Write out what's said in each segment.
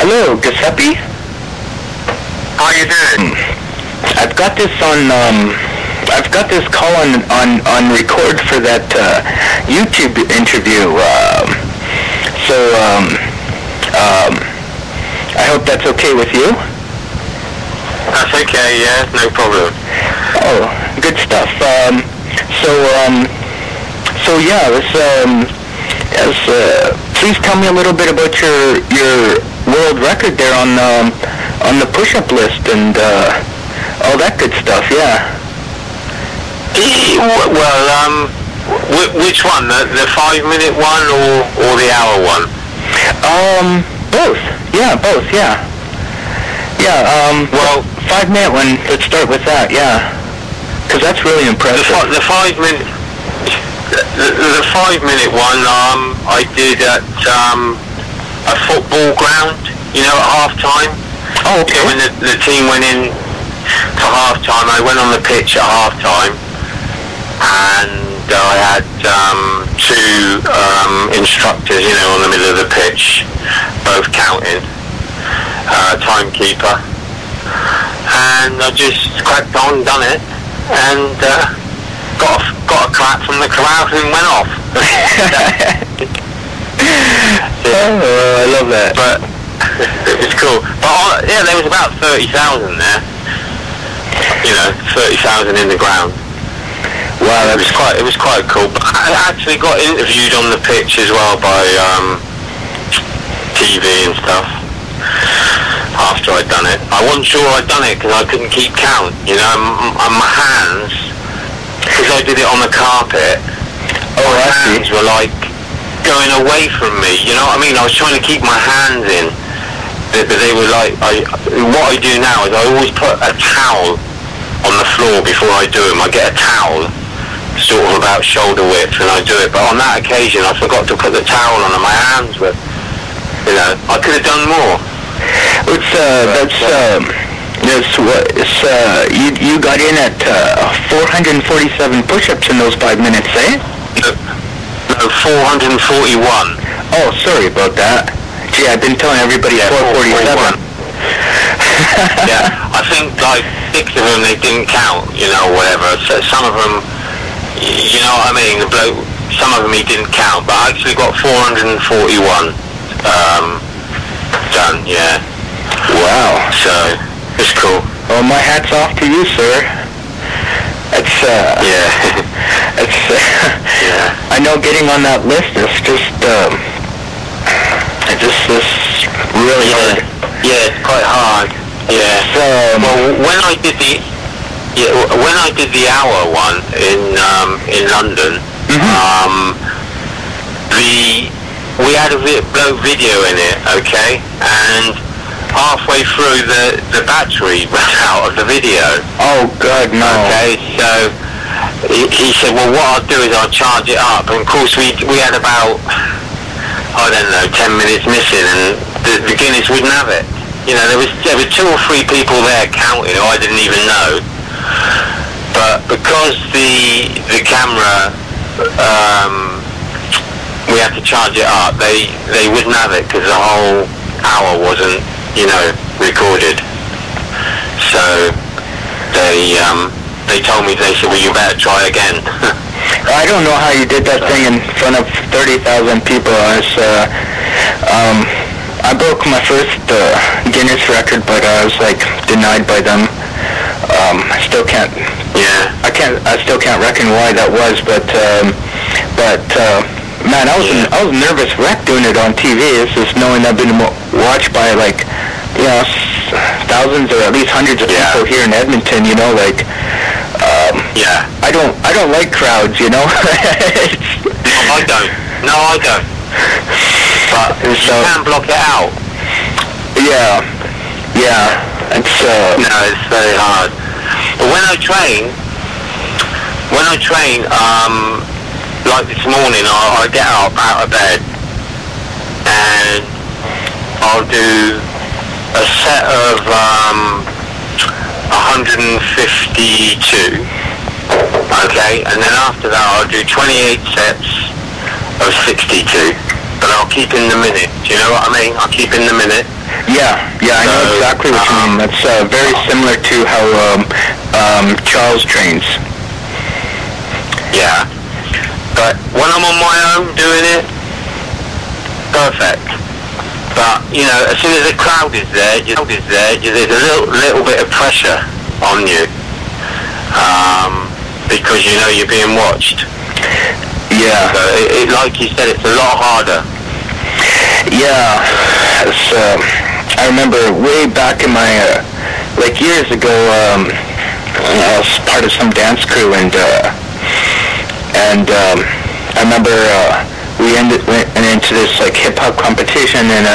Hello, Giuseppe. How you doing? I've got this on. I've got this call on record for that YouTube interview. I hope that's okay with you. That's okay. Yeah, no problem. Oh, good stuff. Please tell me a little bit about your world record there on the push-up list and all that good stuff. Yeah. Well, which one? The 5-minute one or the hour one? Both. Yeah, both. Yeah. Yeah. Well, 5-minute one. Let's start with that. Yeah. Because that's really impressive. The 5-minute. The 5-minute one, I did at a football ground, at half-time. Oh, okay. When the team went in to half-time, I went on the pitch at half-time, and I had two instructors, on the middle of the pitch, both counting, timekeeper, and I just cracked on, done it, and got a clap from the crowd and went off. Oh, I love that. But it was cool. But there was about 30,000 there. 30,000 in the ground. Wow, it was quite cool. But I actually got interviewed on the pitch as well by TV and stuff after I'd done it. I wasn't sure I'd done it because I couldn't keep count. And my hands, because I did it on the carpet, my hands were like going away from me, you know what I mean? I was trying to keep my hands in, but they were like, what I do now is I always put a towel on the floor before I do them. I get a towel, sort of about shoulder width, and I do it, but on that occasion I forgot to put the towel on and my hands were, I could have done more. You got in at 447 push-ups in those 5 minutes, eh? No, 441. Oh, sorry about that. Gee, I've been telling everybody 447. Yeah, I think like 6 of them they didn't count, whatever. So some of them, you know what I mean, some of them he didn't count, but I actually got 441 done, yeah. Wow. So, it's cool. Well, my hat's off to you, sir. It's, yeah. It's, yeah. I know getting on that list is just really hard. Yeah, it's quite hard. Yeah. So, well, when I did the hour one in London, we had a video in it, okay, and halfway through the battery ran out of the video. Oh God, no. Okay, so he said, well, what I'll do is I'll charge it up, and of course we had about, I don't know, 10 minutes missing, and the Guinness wouldn't have it. There were 2 or 3 people there counting who I didn't even know, but because the camera, we had to charge it up, they wouldn't have it because the whole hour wasn't, recorded. So they told me, they said, well, you better try again. I don't know how you did that thing in front of 30,000 people. I broke my first Guinness record, but I was denied by them. I still can't. Yeah. I still can't reckon why that was, but man, I was a nervous wreck doing it on TV. It's just knowing I've been watched by thousands or at least hundreds of people here in Edmonton. Yeah. I don't like crowds. No, I don't. But you can block it out. Yeah. It's no, it's very hard. But when I train, like this morning, I get up out of bed and I'll do a set of 152, okay, and then after that I'll do 28 sets of 62, but I'll keep in the minute. Do you know what I mean? I'll keep in the minute. Yeah, I know exactly what you mean. That's very similar to how Charles trains. Yeah. But when I'm on my own doing it, perfect. But, you know, as soon as the crowd is there, there's a little bit of pressure on you. Because you know you're being watched. Yeah. So, like you said, it's a lot harder. Yeah. I remember way back in my, years ago, I was part of some dance crew, and I remember we went into this hip-hop competition, and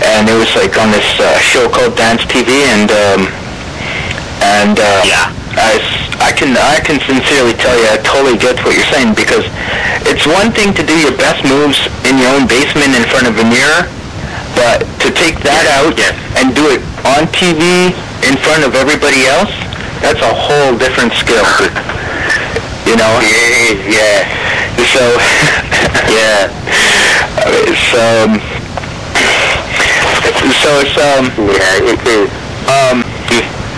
and it was on this show called Dance TV, and Yeah. I can sincerely tell you, I totally get what you're saying, because it's one thing to do your best moves in your own basement in front of a mirror, but to take that out and do it on TV in front of everybody else, that's a whole different skill. You know? Yeah. So, yeah. So it's, yeah, it is.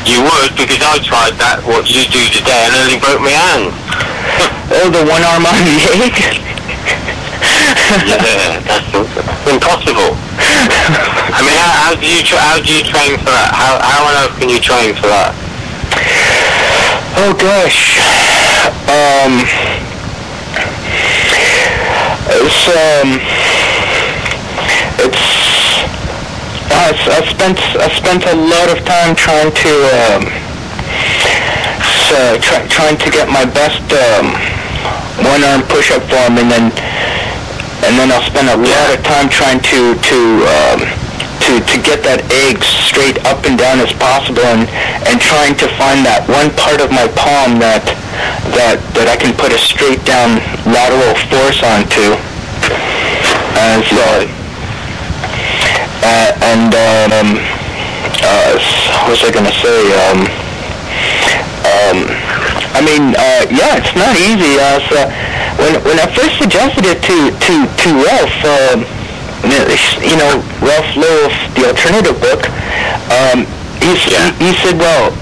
You would, because I tried that, what you do today, and nearly broke my hand. Oh, the one arm on the egg? Yeah, that's impossible. I mean, how do you train for that? How on earth can you train for that? Oh gosh. I spent a lot of time trying to get my best one-arm push-up form, and then I'll spend a lot of time trying to get that egg straight up and down as possible, and trying to find that one part of my palm that I can put a straight down lateral force onto. And so, what was I gonna say? Yeah, it's not easy. So when I first suggested it to Ralph, Ralph Lowe of the Alternative Book, he said, well,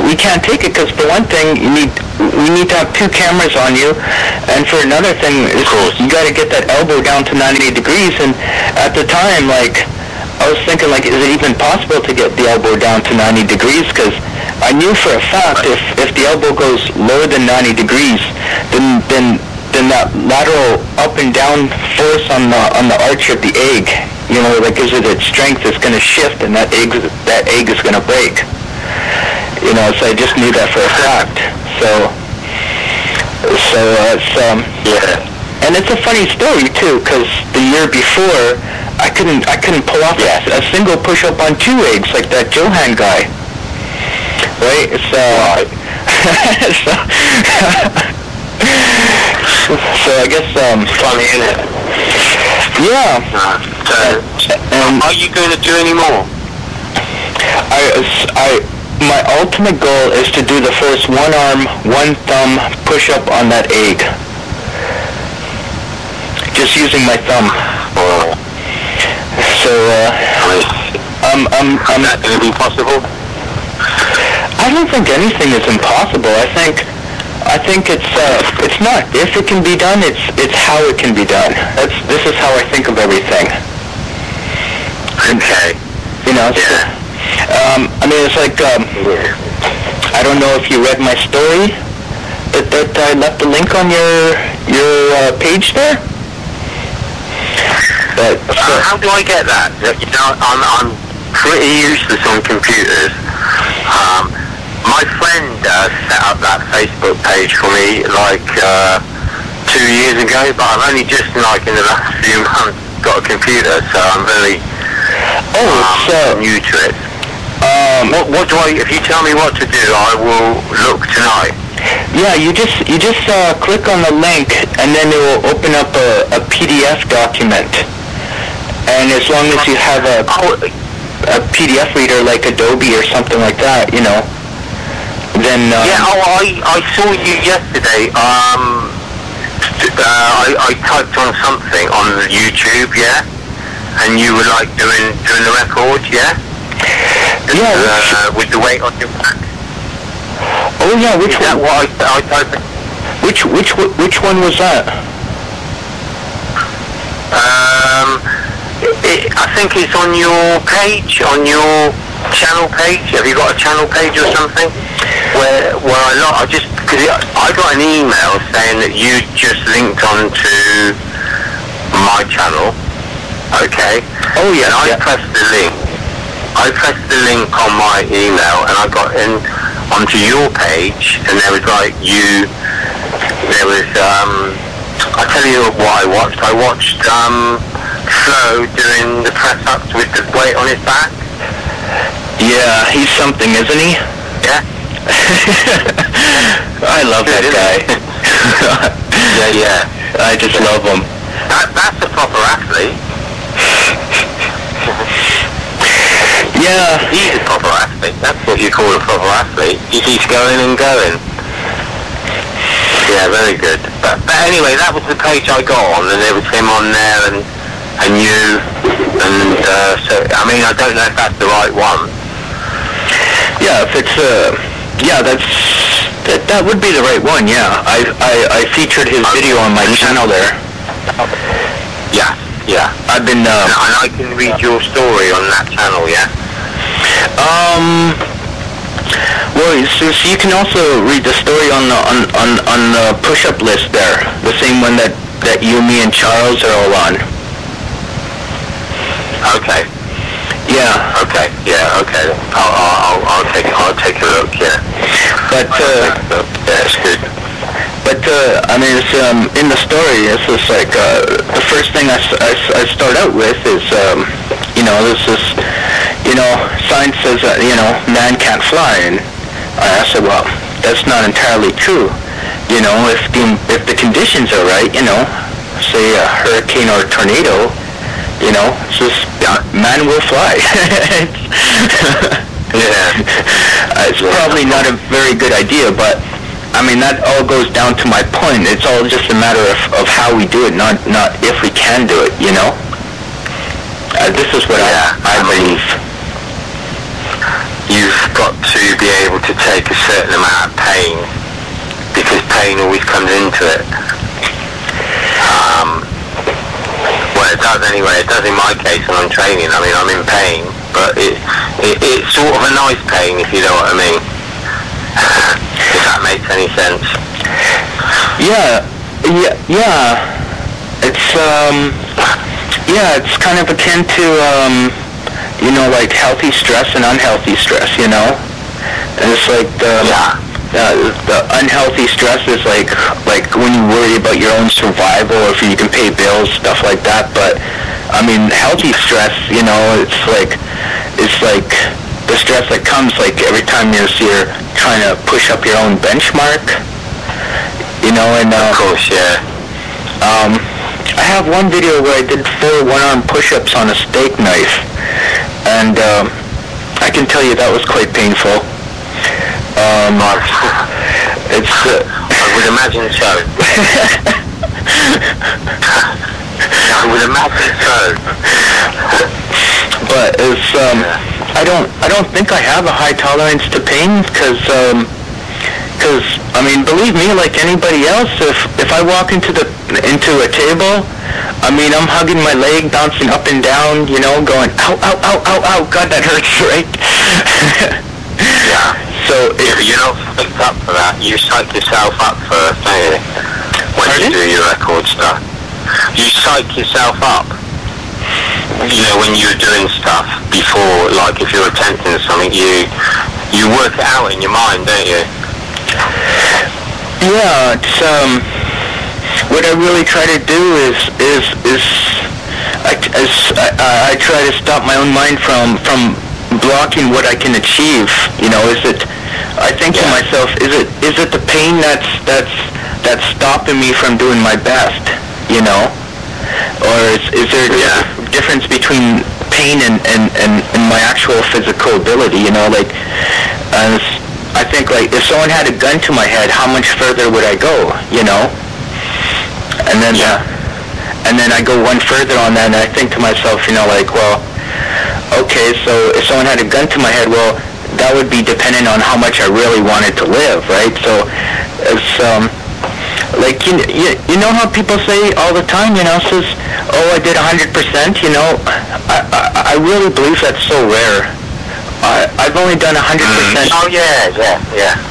we can't take it because for one thing, we need to have two cameras on you, and for another thing, you got to get that elbow down to 90 degrees. And at the time, I was thinking, is it even possible to get the elbow down to 90 degrees? Because I knew for a fact if the elbow goes lower than 90 degrees, then that lateral up and down force on the arch of the egg, that gives it its strength, is going to shift, and that egg is going to break. So I just knew that for a fact. So it's and it's a funny story too, because the year before I couldn't pull off a single push-up on two eggs like that Johan guy. Right? So I guess funny, isn't it? Yeah. Are you going to do any more? My ultimate goal is to do the first one arm, one thumb push-up on that egg. Just using my thumb. So, is that going to be possible? I don't think anything is impossible. I think it's not if it can be done, it's how it can be done. This is how I think of everything. Okay. It's I don't know if you read my story that I left a link on your page there. But how do I get that? I'm pretty useless on computers. My friend set up that Facebook page for me 2 years ago, but I've only just in the last few months got a computer, so I'm really new to it. What do if you tell me what to do, I will look tonight. Yeah, you just click on the link, and then it will open up a PDF document. And as long as you have a PDF reader like Adobe or something like that, then... I saw you yesterday. I typed on something on YouTube, and you were like doing the record, yeah? Yeah. With the weight on your back. Oh yeah, which Is that one? what I typed? Which one was that? I think it's on your page, on your channel page. Have you got a channel page or something? Where I just, because I got an email saying that you just linked onto my channel, okay? Oh yeah. And I pressed the link. I pressed the link on my email, and I got in onto your page, and there was like there was I tell you what I watched. I watched Flo doing the press ups with the weight on his back. Yeah, he's something, isn't he? Yeah. I love that guy. yeah. I just love him. That's a proper athlete. Yeah. He's a proper athlete. That's what you call a proper athlete. He keeps going and going. Yeah, very good. But anyway, that was the page I got on, and there was him on there, and you, and so, I mean, I don't know if that's the right one. Yeah, if it's that would be the right one. Yeah, I featured his video on my channel there. Yeah. I've been and I can read your story on that channel. Yeah. Well, so you can also read the story on the push-up list there, the same one that you, me, and Charles are all on. Okay. Yeah. Okay. Yeah. Okay. I'll take a look. Yeah. But that's good. But I mean, it's in the story. It's just like the first thing I start out with is this is science says that man can't fly, and I said, well, that's not entirely true. If the conditions are right, say a hurricane or a tornado, it's just man will fly. Yeah. It's probably not a very good idea, but I mean, that all goes down to my point. It's all just a matter of how we do it, not if we can do it, this is what I believe. You've got to be able to take a certain amount of pain, because pain always comes into it. Well, it does anyway. It does in my case when I'm training. I mean, I'm in pain, but it's sort of a nice pain, if you know what I mean. If that makes any sense. Yeah. It's kind of akin to like healthy stress and unhealthy stress, and it's like the unhealthy stress is like when you worry about your own survival, or if you can pay bills, stuff like that. But I mean, healthy stress, it's like the stress that comes like every time you're trying to push up your own benchmark, and of course, yeah. I have one video where I did 4 one-arm push-ups on a steak knife, and I can tell you that was quite painful. It's I would imagine so. I would imagine so. But it's I don't think I have a high tolerance to pain, because I mean, believe me, like anybody else, if I walk into a table, I mean, I'm hugging my leg, bouncing up and down, going ow, ow, ow, ow, ow, God, that hurts, right? Yeah. So you're not psyched up for that. You psych yourself up first, don't you? When Pardon? you do your record stuff, you psych yourself up. When you're doing stuff before, like if you're attempting something, you work it out in your mind, don't you? Yeah, it's what I really try to do is I try to stop my own mind from blocking what I can achieve. I think to myself, is it the pain that's stopping me from doing my best? Or is there a difference between pain and my actual physical ability? I think, like, if someone had a gun to my head, how much further would I go? And then and then I go one further on that, and I think to myself, you know, like, well, okay, so if someone had a gun to my head, well, that would be dependent on how much I really wanted to live, right? So it's like, you know how people say all the time, you know, says, oh, I did 100%, you know, I really believe that's so rare. I've only done 100%. Oh, yeah.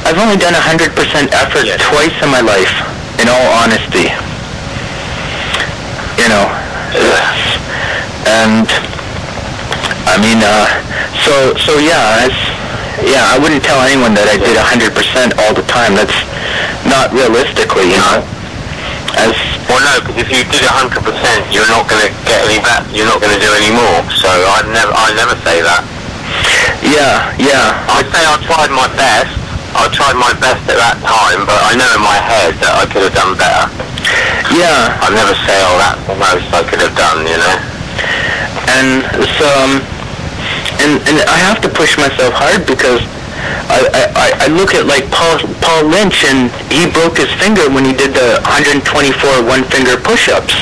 I've only done 100% effort twice in my life, in all honesty. You know, and I mean, so yeah, I wouldn't tell anyone that I did 100% all the time. That's not realistically, you know. Well, no, because if you did 100%, you're not going to get any back. You're not going to do any more. So I never say that. Yeah. I'd say I tried my best. I tried my best at that time, but I know in my head that I could have done better. Yeah. I'd never say, oh, that's the most I could have done, you know. And so, and I have to push myself hard because I look at like Paul Lynch, and he broke his finger when he did the 124 one-finger push-ups.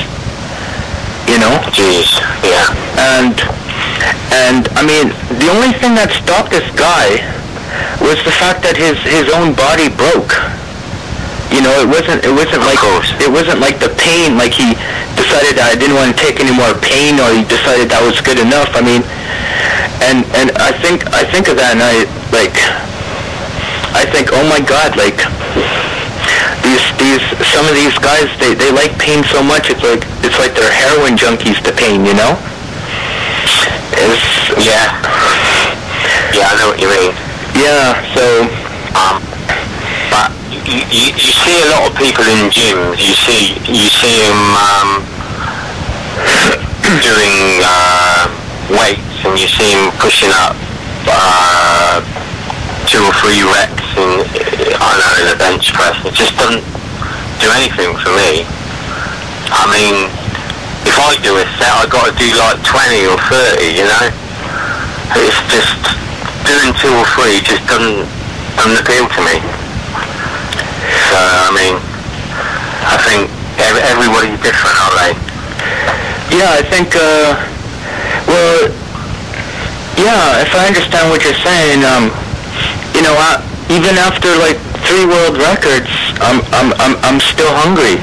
You know? Jeez, yeah. And I mean, the only thing that stopped this guy was the fact that his own body broke. You know, it wasn't like the pain, like he decided I didn't want to take any more pain, or he decided that was good enough. I mean, and I think of that, and I think, oh my God, like these some of these guys, they like pain so much, it's like they're heroin junkies to pain, you know? Yeah, I know what you mean. Yeah, so but you see a lot of people in gyms. You see them doing weights, and you see them pushing up 2 or 3 reps in a bench press. It just doesn't do anything for me. I mean, if I do a set, I've got to do like 20 or 30, you know? It's just, doing 2 or 3 just doesn't appeal to me. So, I mean, I think everybody's different, aren't they? Yeah, I think, well, yeah, if I understand what you're saying, you know, even after like 3 world records, I'm still hungry,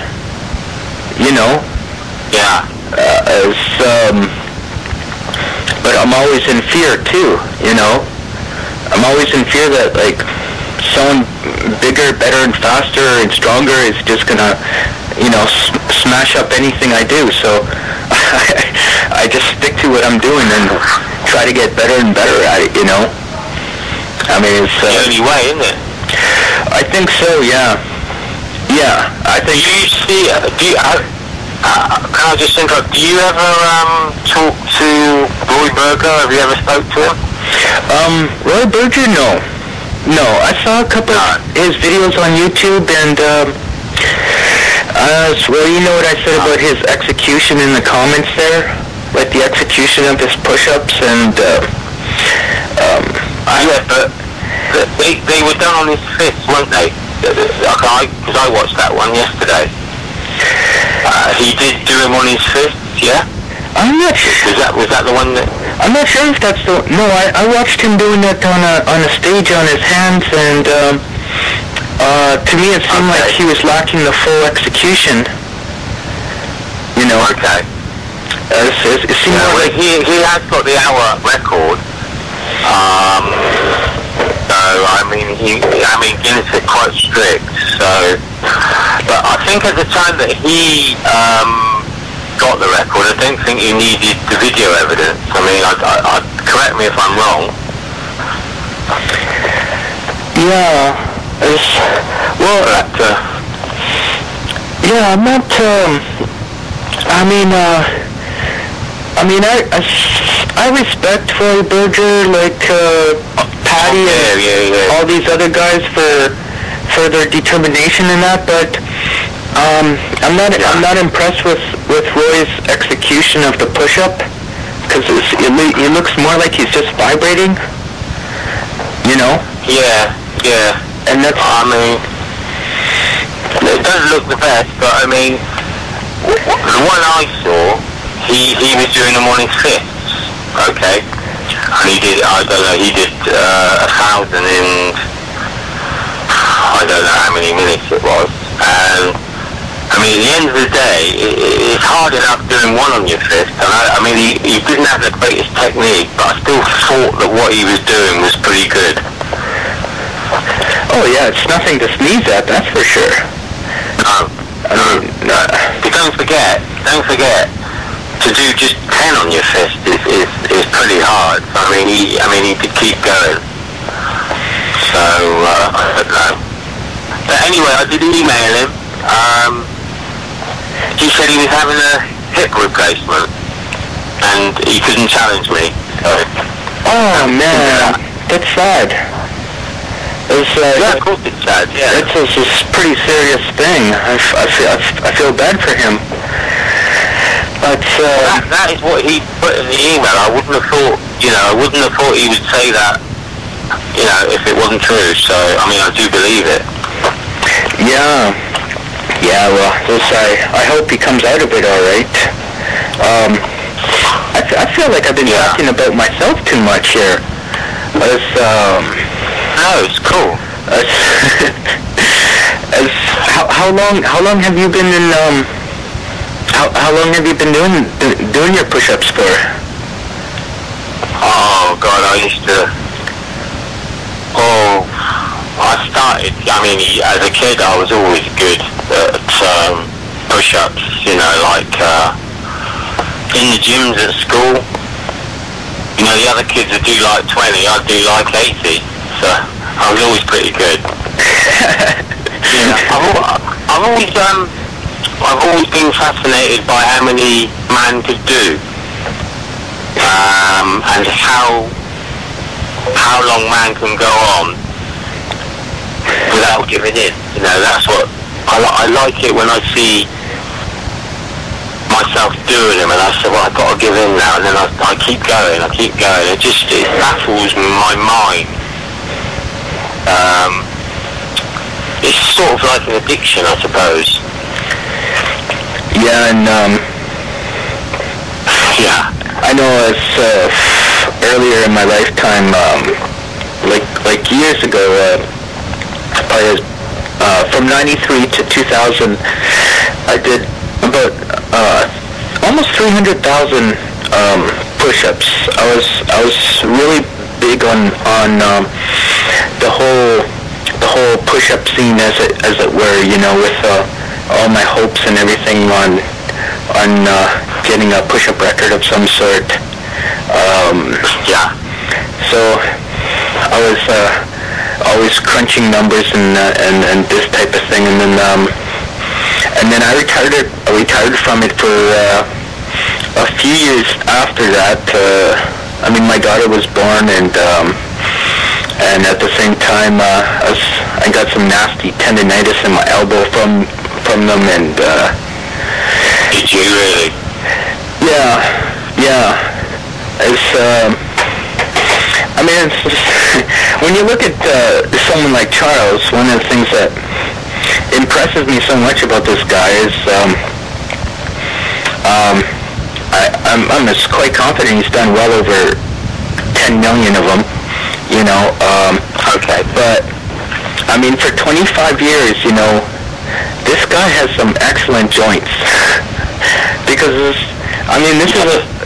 you know? Yeah. But I'm always in fear too, you know? I'm always in fear that like someone bigger, better, and faster and stronger is just gonna, you know, smash up anything I do. So I just stick to what I'm doing and try to get better and better at it, you know? I mean, it's the only way, isn't it? I think so, yeah. Yeah, I think. Can I just think of, do you ever talk to Roy Berger? Have you ever spoke to him? Roy Berger, no. No, I saw a couple of his videos on YouTube, and well, you know what I said about his execution in the comments there? Like the execution of his push-ups, and yeah, but they were done on his fist, weren't they? Because I watched that one yesterday. He did do him on his fist, yeah? I'm not sure. Was that the one that... I'm not sure if that's the... No, I watched him doing that on a stage on his hands, and to me it seemed like he was lacking the full execution. You know? Okay. It seemed like... He has got the hour record. So, I mean, Guinness is quite strict, so... But I think at the time that he got the record, I don't think he needed the video evidence. I mean, correct me if I'm wrong. Yeah, yeah, I'm not, I respect Roy Berger, like, Patty and all these other guys for their determination in that, but I'm not impressed with Roy's execution of the push-up, because it looks more like he's just vibrating, you know? Yeah. And that's, I mean, it doesn't look the best, but I mean, The one I saw, he was doing them on his fists, okay? And he did, I don't know, he did 1,000 in, I don't know how many minutes it was. And, I mean, at the end of the day, it's hard enough doing one on your fist. And I mean, he didn't have the greatest technique, but I still thought that what he was doing was pretty good. Oh yeah, it's nothing to sneeze at, that's for sure. No. But don't forget, to do just 10 on your fist is pretty hard. I mean, he could keep going. So, I don't know. But anyway, I did email him. He said he was having a hip replacement, and he couldn't challenge me. So, oh man, that's sad. Yeah, of course it's sad. Yeah, it's a pretty serious thing. I feel bad for him. But that is what he put in the email. I wouldn't have thought, I wouldn't have thought he would say that, if it wasn't true. So, I mean, I do believe it. Yeah. Well, I hope he comes out of it all right. I feel like I've been talking about myself too much here. No, it's cool. How long have you been in how long have you been doing your push-ups for? Oh God, I started. I mean, as a kid, I was always good at push-ups. Like in the gyms at school. The other kids would do like 20, I'd do like 80. So I was always pretty good. I've always been fascinated by how many man could do, and how long man can go on without giving in. That's what I like it when I see myself doing them, and I say, well, I've got to give in now, and then I keep going. It baffles my mind. It's sort of like an addiction, I suppose. Yeah, and I know earlier in my lifetime, like years ago, from 93 to 2000, I did about almost 300,000 push-ups. I was really big on the whole push-up scene, as it were, with all my hopes and everything on getting a push-up record of some sort. So I was always crunching numbers and this type of thing, and then I retired from it for a few years after that. I mean, my daughter was born, and at the same time, I got some nasty tendinitis in my elbow from them, and did you really? Yeah. It's just, when you look at someone like Charles, one of the things that impresses me so much about this guy is I'm just quite confident he's done well over 10 million of them, Okay. But I mean, for 25 years, this guy has some excellent joints. Because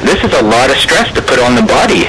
this is a lot of stress to put on the body.